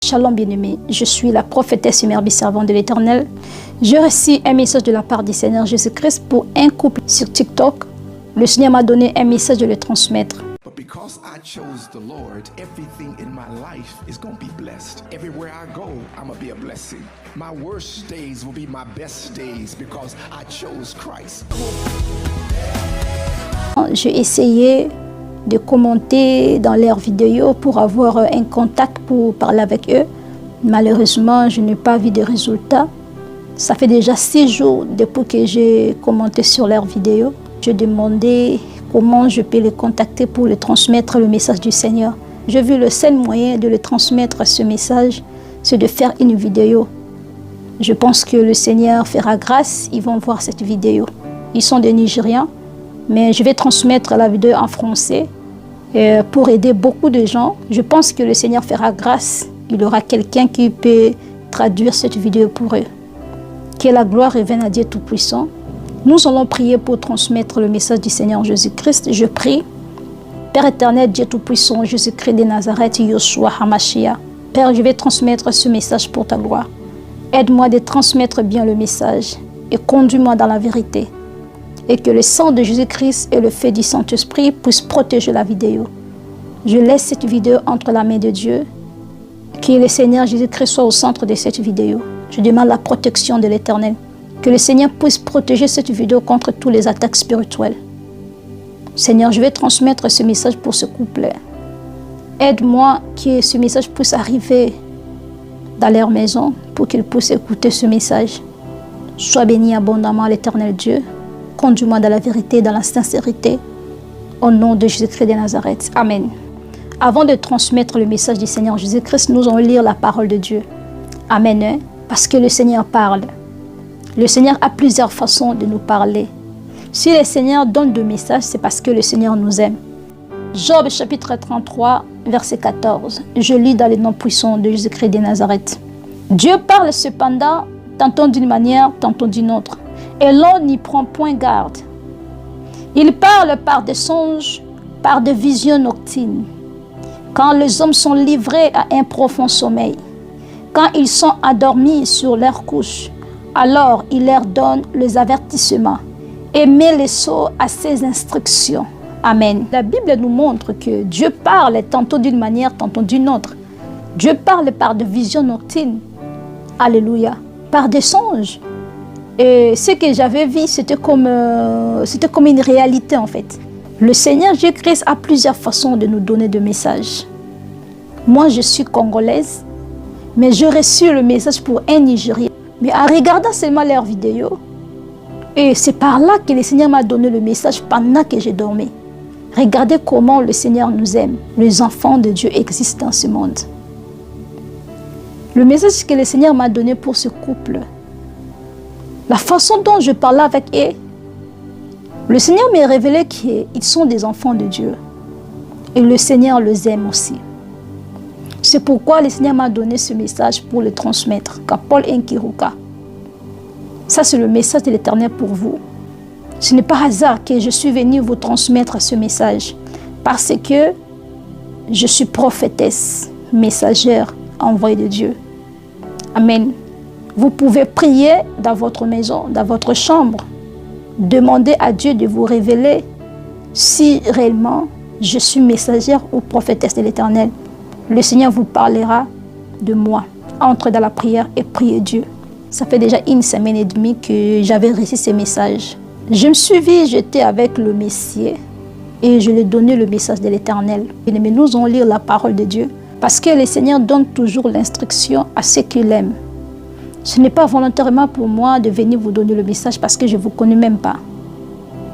Shalom bien-aimé, je suis la prophétesse Merbi, servante de l'Éternel. J'ai reçu un message de la part du Seigneur Jésus-Christ pour un couple sur TikTok. Le Seigneur m'a donné un message de le transmettre. But because I chose the Lord, everything in my life is going to be blessed. Everywhere I go, I'm going to be a blessing. My worst days will be my best days because I chose Christ. J'ai essayé de commenter dans leurs vidéos pour avoir un contact pour parler avec eux. Malheureusement, je n'ai pas vu de résultats. Ça fait déjà 6 jours depuis que j'ai commenté sur leurs vidéos. Je demandais comment je peux les contacter pour les transmettre le message du Seigneur. J'ai vu le seul moyen de les transmettre ce message, c'est de faire une vidéo. Je pense que le Seigneur fera grâce, ils vont voir cette vidéo. Ils sont des Nigériens, mais je vais transmettre la vidéo en français pour aider beaucoup de gens. Je pense que le Seigneur fera grâce. Il y aura quelqu'un qui peut traduire cette vidéo pour eux. Que la gloire revienne à Dieu Tout-Puissant. Nous allons prier pour transmettre le message du Seigneur Jésus-Christ. Je prie. Père éternel, Dieu Tout-Puissant, Jésus-Christ de Nazareth, Yoshua HaMashiach. Père, je vais transmettre ce message pour ta gloire. Aide-moi de transmettre bien le message et conduis-moi dans la vérité. Et que le sang de Jésus-Christ et le feu du Saint-Esprit puissent protéger la vidéo. Je laisse cette vidéo entre la main de Dieu. Que le Seigneur Jésus-Christ soit au centre de cette vidéo. Je demande la protection de l'Éternel. Que le Seigneur puisse protéger cette vidéo contre toutes les attaques spirituelles. Seigneur, je vais transmettre ce message pour ce couple. Aide-moi que ce message puisse arriver dans leur maison pour qu'ils puissent écouter ce message. Sois béni abondamment, l'Éternel Dieu. Conduis-moi dans la vérité, dans la sincérité. Au nom de Jésus-Christ de Nazareth. Amen. Avant de transmettre le message du Seigneur Jésus-Christ, nous allons lire la parole de Dieu. Amen. Parce que le Seigneur parle. Le Seigneur a plusieurs façons de nous parler. Si le Seigneur donne des messages, c'est parce que le Seigneur nous aime. Job chapitre 33, verset 14. Je lis dans le nom puissant de Jésus-Christ de Nazareth. Dieu parle cependant, tantôt d'une manière, tantôt d'une autre. Et l'on n'y prend point garde. Il parle par des songes, par des visions nocturnes. Quand les hommes sont livrés à un profond sommeil, quand ils sont endormis sur leur couche, alors il leur donne les avertissements et met les sceaux à ses instructions. Amen. La Bible nous montre que Dieu parle tantôt d'une manière, tantôt d'une autre. Dieu parle par des visions nocturnes. Alléluia. Par des songes. Et ce que j'avais vu, c'était comme une réalité en fait. Le Seigneur Jésus-Christ a plusieurs façons de nous donner des messages. Moi, je suis congolaise, mais j'ai reçu le message pour un Nigérien. Mais en regardant seulement leurs vidéos, et c'est par là que le Seigneur m'a donné le message pendant que je dormais. Regardez comment le Seigneur nous aime. Les enfants de Dieu existent dans ce monde. Le message que le Seigneur m'a donné pour ce couple, la façon dont je parlais avec eux, le Seigneur m'a révélé qu'ils sont des enfants de Dieu. Et le Seigneur les aime aussi. C'est pourquoi le Seigneur m'a donné ce message pour le transmettre. Kapol Enkiruka. Ça, c'est le message de l'Éternel pour vous. Ce n'est pas hasard que je suis venue vous transmettre ce message. Parce que je suis prophétesse, messagère, envoyée de Dieu. Amen. Vous pouvez prier dans votre maison, dans votre chambre. Demandez à Dieu de vous révéler si réellement je suis messagère ou prophétesse de l'Éternel. Le Seigneur vous parlera de moi. Entrez dans la prière et priez Dieu. Ça fait déjà 1 semaine et demie que j'avais reçu ces messages. Je me suis vue, j'étais avec le Messie et je lui ai donné le message de l'Éternel. Mais nous allons lire la parole de Dieu parce que le Seigneur donne toujours l'instruction à ceux qu'il aime. Ce n'est pas volontairement pour moi de venir vous donner le message parce que je ne vous connais même pas.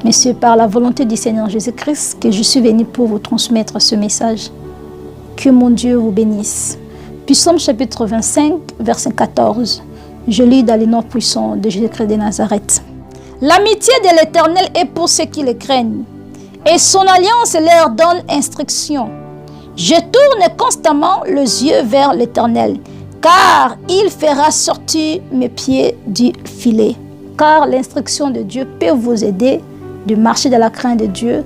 Mais c'est par la volonté du Seigneur Jésus-Christ que je suis venue pour vous transmettre ce message. Que mon Dieu vous bénisse. Psaume chapitre 25, verset 14. Je lis dans le nom puissant de Jésus-Christ de Nazareth. L'amitié de l'Éternel est pour ceux qui le craignent, et son alliance leur donne instruction. Je tourne constamment les yeux vers l'Éternel, car il fera sortir mes pieds du filet. Car l'instruction de Dieu peut vous aider de marcher dans la crainte de Dieu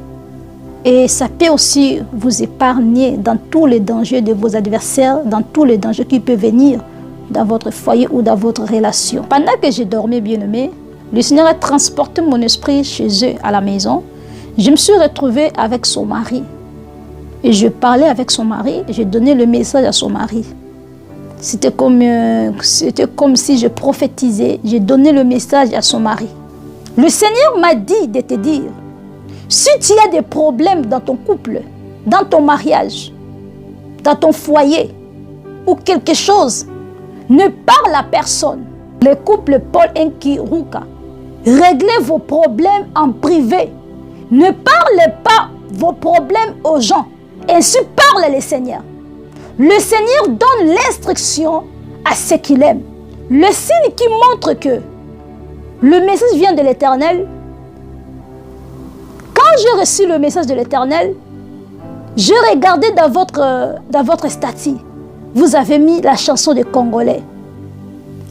Et ça peut aussi vous épargner dans tous les dangers de vos adversaires, dans tous les dangers qui peuvent venir dans votre foyer ou dans votre relation. Pendant que je dormais, bien-aimé, le Seigneur a transporté mon esprit chez eux à la maison. Je me suis retrouvée avec son mari. Et je parlais avec son mari, j'ai donné le message à son mari. C'était comme si je prophétisais, j'ai donné le message à son mari. Le Seigneur m'a dit de te dire, si tu as des problèmes dans ton couple, dans ton mariage, dans ton foyer, ou quelque chose, ne parle à personne. Le couple Paul Nkiruka, réglez vos problèmes en privé. Ne parlez pas vos problèmes aux gens. Ainsi parle le Seigneur. Le Seigneur donne l'instruction à ceux qu'il aime. Le signe qui montre que le message vient de l'Éternel. Quand j'ai reçu le message de l'Éternel, j'ai regardé dans votre statut. Vous avez mis la chanson des Congolais.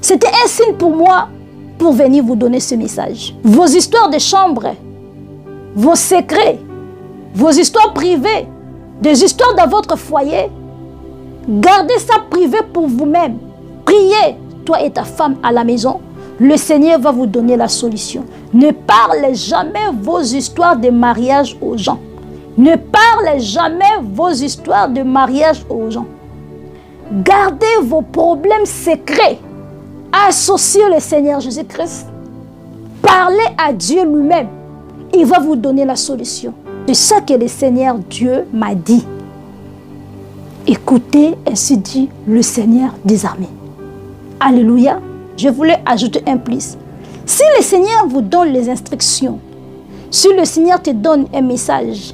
C'était un signe pour moi pour venir vous donner ce message. Vos histoires de chambre, vos secrets, vos histoires privées, des histoires dans votre foyer, gardez ça privé pour vous-même. Priez, toi et ta femme à la maison. Le Seigneur va vous donner la solution. Ne parlez jamais vos histoires de mariage aux gens. Ne parlez jamais vos histoires de mariage aux gens. Gardez vos problèmes secrets. Associez le Seigneur Jésus-Christ. Parlez à Dieu lui-même. Il va vous donner la solution. C'est ça que le Seigneur Dieu m'a dit. Écoutez, ainsi dit le Seigneur des armées. Alléluia. Je voulais ajouter un plus. Si le Seigneur vous donne les instructions, si le Seigneur te donne un message,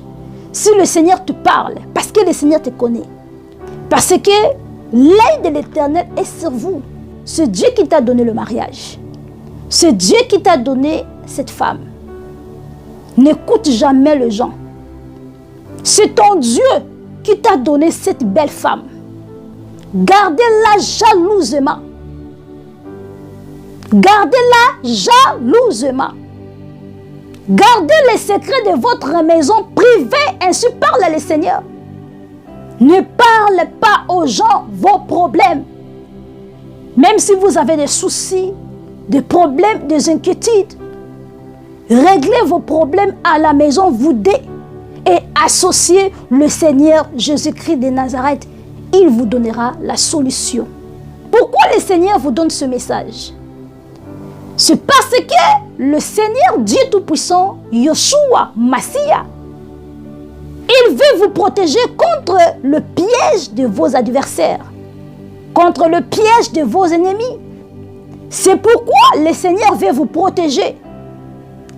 si le Seigneur te parle, parce que le Seigneur te connaît, parce que l'œil de l'Éternel est sur vous. C'est Dieu qui t'a donné le mariage. C'est Dieu qui t'a donné cette femme. N'écoute jamais les gens. C'est ton Dieu qui t'a donné cette belle femme. Gardez-la jalousement. Gardez-la jalousement. Gardez les secrets de votre maison privée, ainsi parle le Seigneur. Ne parlez pas aux gens vos problèmes. Même si vous avez des soucis, des problèmes, des inquiétudes, réglez vos problèmes à la maison, vous deux, et associez le Seigneur Jésus-Christ de Nazareth. Il vous donnera la solution. Pourquoi le Seigneur vous donne ce message? C'est parce que le Seigneur Dieu Tout-Puissant, Yeshua, Massia, il veut vous protéger contre le piège de vos adversaires, contre le piège de vos ennemis. C'est pourquoi le Seigneur veut vous protéger.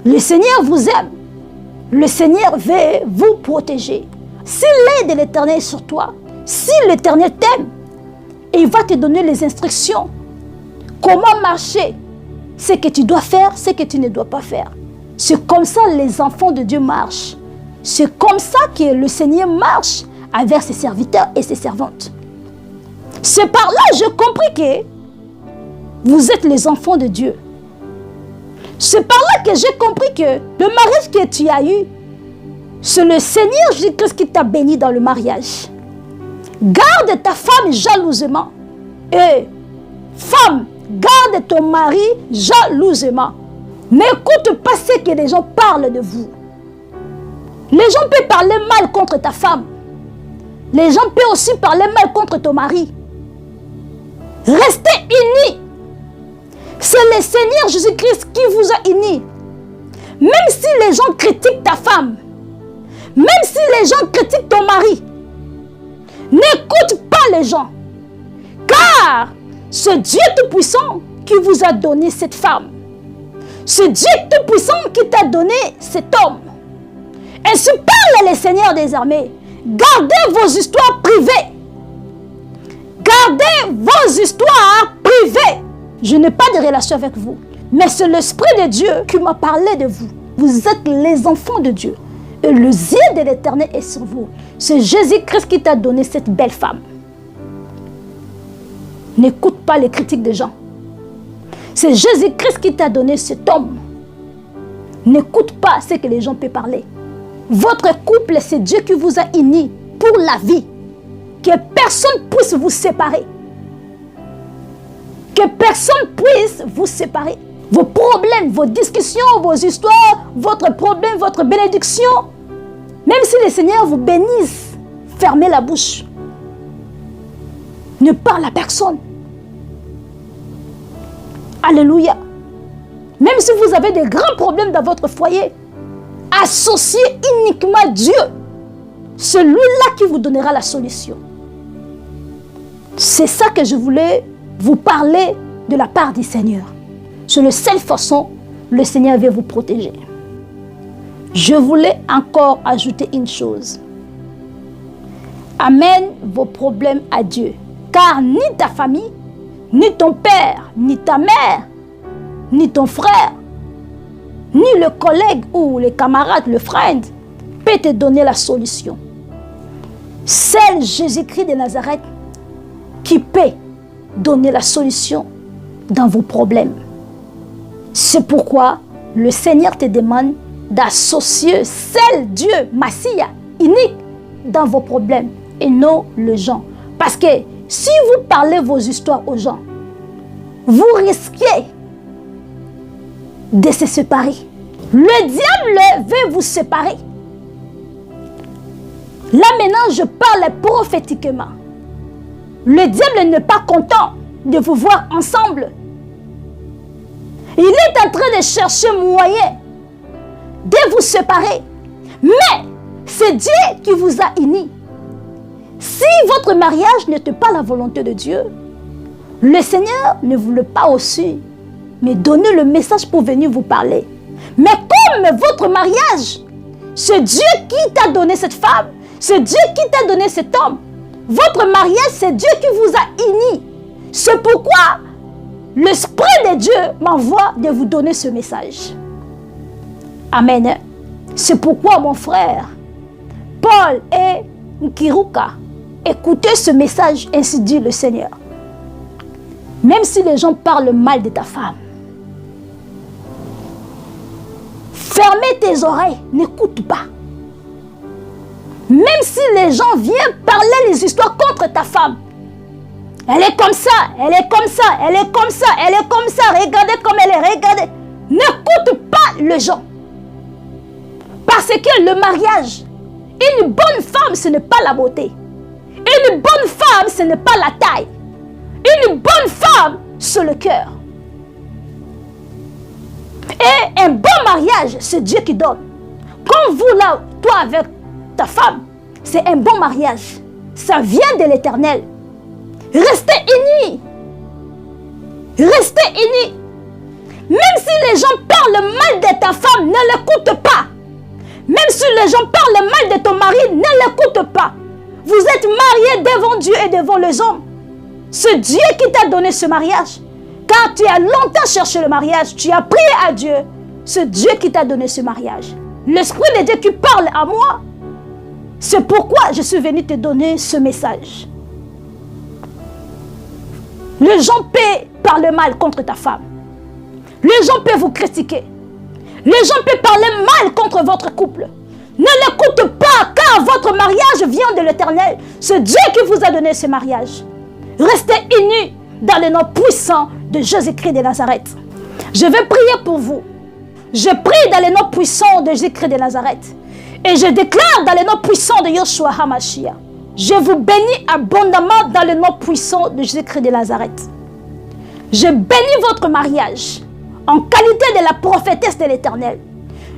Le Seigneur vous aime. Le Seigneur veut vous protéger. Si l'œil de l'Éternel est sur toi, si l'Éternel t'aime, il va te donner les instructions. Comment marcher, ce que tu dois faire, ce que tu ne dois pas faire. C'est comme ça que les enfants de Dieu marchent. C'est comme ça que le Seigneur marche avec ses serviteurs et ses servantes. C'est par là que j'ai compris que vous êtes les enfants de Dieu. C'est par là que j'ai compris que le mariage que tu as eu, c'est le Seigneur Jésus-Christ qui t'a béni dans le mariage. Garde ta femme jalousement. Et femme, garde ton mari jalousement. N'écoute pas ce que les gens parlent de vous. Les gens peuvent parler mal contre ta femme. Les gens peuvent aussi parler mal contre ton mari. Restez unis. C'est le Seigneur Jésus-Christ qui vous a unis. Même si les gens critiquent ta femme, même si les gens critiquent ton mari, n'écoute pas les gens. Car c'est Dieu Tout-Puissant qui vous a donné cette femme. C'est Dieu Tout-Puissant qui t'a donné cet homme. Ainsi parle le Seigneur des armées. Gardez vos histoires privées. Gardez vos histoires privées. Je n'ai pas de relation avec vous. Mais c'est l'Esprit de Dieu qui m'a parlé de vous. Vous êtes les enfants de Dieu. Et le yeux de l'Éternel est sur vous. C'est Jésus-Christ qui t'a donné cette belle femme. N'écoute pas les critiques des gens. C'est Jésus-Christ qui t'a donné cet homme. N'écoute pas ce que les gens peuvent parler. Votre couple, c'est Dieu qui vous a unis pour la vie. Que personne puisse vous séparer. Que personne puisse vous séparer. Vos problèmes, vos discussions, vos histoires, votre problème, votre bénédiction. Même si le Seigneur vous bénisse, fermez la bouche. Ne parle à personne. Alléluia. Même si vous avez des grands problèmes dans votre foyer, associez uniquement Dieu. Celui-là qui vous donnera la solution. C'est ça que je voulais vous parler de la part du Seigneur. C'est la seule façon le Seigneur veut vous protéger. Je voulais encore ajouter une chose. Amène vos problèmes à Dieu. Car ni ta famille, ni ton père, ni ta mère, ni ton frère, ni le collègue ou le camarade, le friend, peut te donner la solution. Seul Jésus-Christ de Nazareth qui peut donner la solution dans vos problèmes. C'est pourquoi le Seigneur te demande d'associer seul Dieu, Messia, unique, dans vos problèmes et non les gens. Parce que si vous parlez vos histoires aux gens, vous risquez de se séparer. Le diable veut vous séparer. Là maintenant, je parle prophétiquement. Le diable n'est pas content de vous voir ensemble. Il est en train de chercher moyen de vous séparer. Mais c'est Dieu qui vous a unis. Si votre mariage n'était pas la volonté de Dieu, le Seigneur ne voulait pas aussi me donner le message pour venir vous parler. Mais comme votre mariage, c'est Dieu qui t'a donné cette femme, c'est Dieu qui t'a donné cet homme. Votre mariage, c'est Dieu qui vous a unis. C'est pourquoi l'Esprit de Dieu m'envoie de vous donner ce message. Amen. C'est pourquoi mon frère, Paul et Nkiruka, écoutez ce message, ainsi dit le Seigneur. Même si les gens parlent mal de ta femme, fermez tes oreilles, n'écoute pas. Même si les gens viennent parler les histoires contre ta femme, elle est comme ça, elle est comme ça, elle est comme ça, elle est comme ça, regardez comme elle est, regardez. N'écoute pas les gens. Parce que le mariage, une bonne femme, ce n'est pas la beauté. Une bonne femme, ce n'est pas la taille. Une bonne femme, c'est le cœur. Et un bon mariage, c'est Dieu qui donne. Comme vous là, toi avec ta femme, c'est un bon mariage. Ça vient de l'Éternel. Restez unis. Restez unis. Même si les gens parlent mal de ta femme, ne l'écoute pas. Même si les gens parlent mal de ton mari, ne l'écoute pas. Vous êtes mariés devant Dieu et devant les hommes. C'est Dieu qui t'a donné ce mariage. Car tu as longtemps cherché le mariage, tu as prié à Dieu. C'est Dieu qui t'a donné ce mariage. L'Esprit de Dieu qui parle à moi. C'est pourquoi je suis venu te donner ce message. Les gens peuvent parler mal contre ta femme. Les gens peuvent vous critiquer. Les gens peuvent parler mal contre votre couple. Ne l'écoute pas, car votre mariage vient de l'Éternel. C'est Dieu qui vous a donné ce mariage. Restez unis dans le nom puissant de Jésus-Christ de Nazareth. Je vais prier pour vous. Je prie dans le nom puissant de Jésus-Christ de Nazareth. Et je déclare dans le nom puissant de Yeshua HaMashiach. Je vous bénis abondamment dans le nom puissant de Jésus-Christ de Nazareth. Je bénis votre mariage en qualité de la prophétesse de l'Éternel.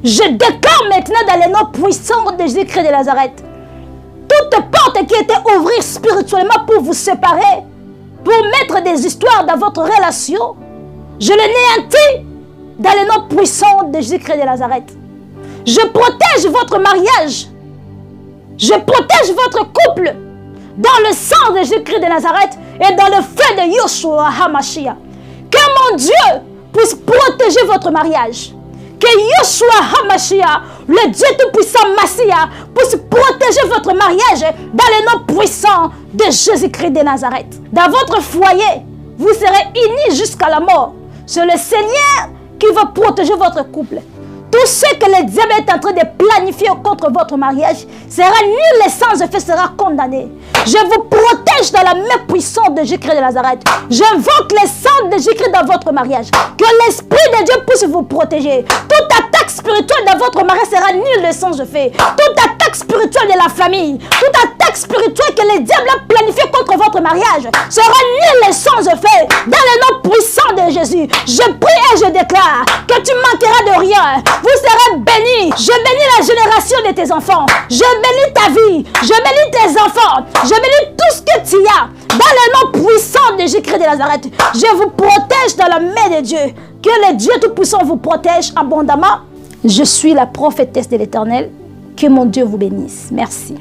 Je déclare maintenant dans le nom puissant de Jésus-Christ de Nazareth. Toute porte qui était ouverte spirituellement pour vous séparer, pour mettre des histoires dans votre relation, je le néantis dans le nom puissant de Jésus-Christ de Nazareth. Je protège votre mariage. Je protège votre couple dans le sang de Jésus-Christ de Nazareth et dans le feu de Yeshua HaMashiach. Que mon Dieu puisse protéger votre mariage. Que Yeshua HaMashiach, le Dieu tout-puissant Messia, puisse protéger votre mariage dans le nom puissant de Jésus-Christ de Nazareth. Dans votre foyer, vous serez unis jusqu'à la mort. C'est le Seigneur qui va protéger votre couple. Tout ce que le diable est en train de planifier contre votre mariage sera nul et sans effet, sera condamné. Je vous protège dans la main puissante de Jésus-Christ de Nazareth. J'invoque le sang de Jésus-Christ dans votre mariage. Que l'Esprit de Dieu puisse vous protéger. Toute attaque spirituelle dans votre mariage sera nulle et sans effet. Toute attaque spirituelle de la famille, toute attaque spirituelle que le diable a planifiée contre votre mariage sera nulle et sans effet. Dans le nom puissant de Jésus, je prie et je déclare que tu manqueras de rien. Vous serez bénis. Je bénis la génération de tes enfants. Je bénis ta vie. Je bénis tes enfants. Je bénis tout ce que tu as. Dans le nom puissant de Jésus-Christ de Nazareth, je vous protège dans la main de Dieu. Que le Dieu Tout-Puissant vous protège abondamment. Je suis la prophétesse de l'Éternel. Que mon Dieu vous bénisse. Merci.